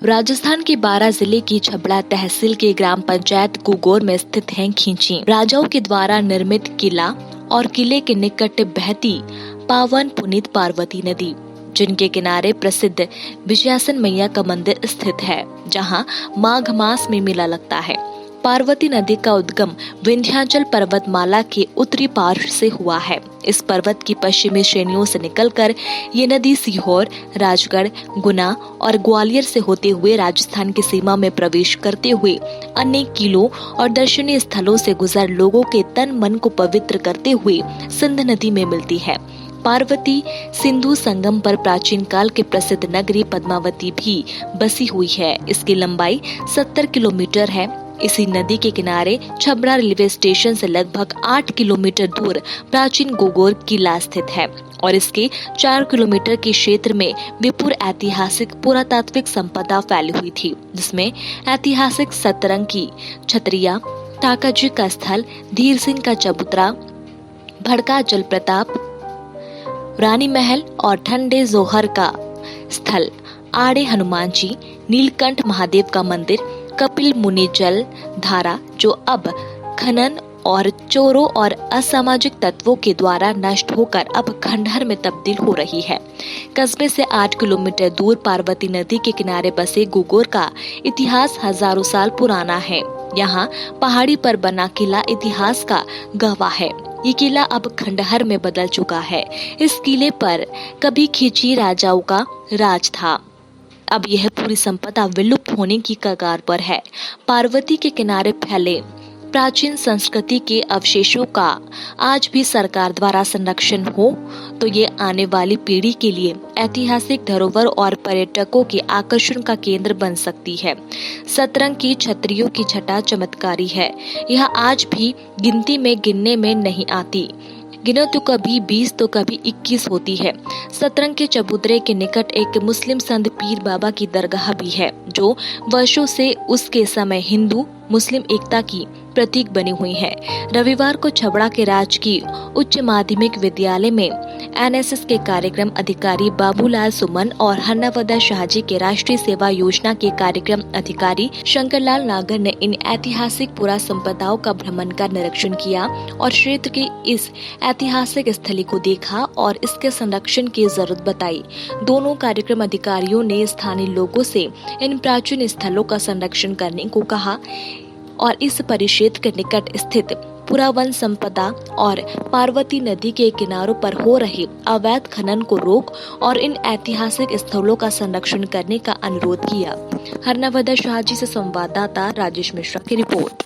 राजस्थान के बारां जिले की छबड़ा तहसील के ग्राम पंचायत गुगोर में स्थित है खींची राजाओं के द्वारा निर्मित किला और किले के निकट बहती पावन पुनीत पार्वती नदी, जिनके किनारे प्रसिद्ध विजयासन मैया का मंदिर स्थित है, जहां माघ मास में मेला लगता है। पार्वती नदी का उद्गम विंध्याचल पर्वतमाला के उत्तरी पार्श्व से हुआ है। इस पर्वत की पश्चिमी श्रेणियों से निकलकर ये नदी सीहोर, राजगढ़, गुना और ग्वालियर से होते हुए राजस्थान की सीमा में प्रवेश करते हुए अनेक किलों और दर्शनीय स्थलों से गुजर लोगों के तन मन को पवित्र करते हुए सिंध नदी में मिलती है। पार्वती सिंधु संगम पर प्राचीन काल के प्रसिद्ध नगरी पद्मावती भी बसी हुई है। इसकी लंबाई 70 किलोमीटर है। इसी नदी के किनारे छबड़ा रेलवे स्टेशन से लगभग 8 किलोमीटर दूर प्राचीन गुगोर किला स्थित है और इसके 4 किलोमीटर के क्षेत्र में विपुल ऐतिहासिक पुरातात्विक संपदा फैली हुई थी, जिसमें ऐतिहासिक सतरंग की छतरिया, ताकाजी का स्थल, धीर सिंह का चबूतरा, भड़का जलप्रताप, रानी महल और ठंडे जोहर का स्थल, आड़े हनुमान जी, नीलकंठ महादेव का मंदिर, कपिल मुनि जल धारा जो अब खनन और चोरों और असामाजिक तत्वों के द्वारा नष्ट होकर अब खंडहर में तब्दील हो रही है। कस्बे से 8 किलोमीटर दूर पार्वती नदी के किनारे बसे गुगोर का इतिहास हजारों साल पुराना है। यहाँ पहाड़ी पर बना किला इतिहास का गवाह है। ये किला अब खंडहर में बदल चुका है। इस किले पर कभी खिची राजाओं का राज था। अब यह पूरी संपदा विलुप्त होने की कगार पर है। पार्वती के किनारे फैले प्राचीन संस्कृति के अवशेषों का आज भी सरकार द्वारा संरक्षण हो तो ये आने वाली पीढ़ी के लिए ऐतिहासिक धरोहर और पर्यटकों के आकर्षण का केंद्र बन सकती है। सतरंग की छतरियों की छटा चमत्कारी है। यह आज भी गिनती में गिनने में नहीं आती। गिनो तो कभी 20 तो कभी 21 होती है। सतरंग के चबूतरे के निकट एक मुस्लिम संत पीर बाबा की दरगाह भी है, जो वर्षों से उसके समय हिंदू मुस्लिम एकता की प्रतीक बनी हुई है। रविवार को छबड़ा के राजकीय उच्च माध्यमिक विद्यालय में एनएसएस के कार्यक्रम अधिकारी बाबूलाल सुमन और हन्नावदा शाहजी के राष्ट्रीय सेवा योजना के कार्यक्रम अधिकारी शंकरलाल नागर ने इन ऐतिहासिक पुरा संपदाओं का भ्रमण कर निरीक्षण किया और क्षेत्र की इस ऐतिहासिक स्थली को देखा और इसके संरक्षण की जरूरत बताई। दोनों कार्यक्रम अधिकारियों ने स्थानीय लोगों से इन प्राचीन स्थलों का संरक्षण करने को कहा और इस परिक्षेत्र के निकट स्थित पुरावन संपदा और पार्वती नदी के किनारों पर हो रहे अवैध खनन को रोक और इन ऐतिहासिक स्थलों का संरक्षण करने का अनुरोध किया। हरनावदा शाहजी से संवाददाता राजेश मिश्रा की रिपोर्ट।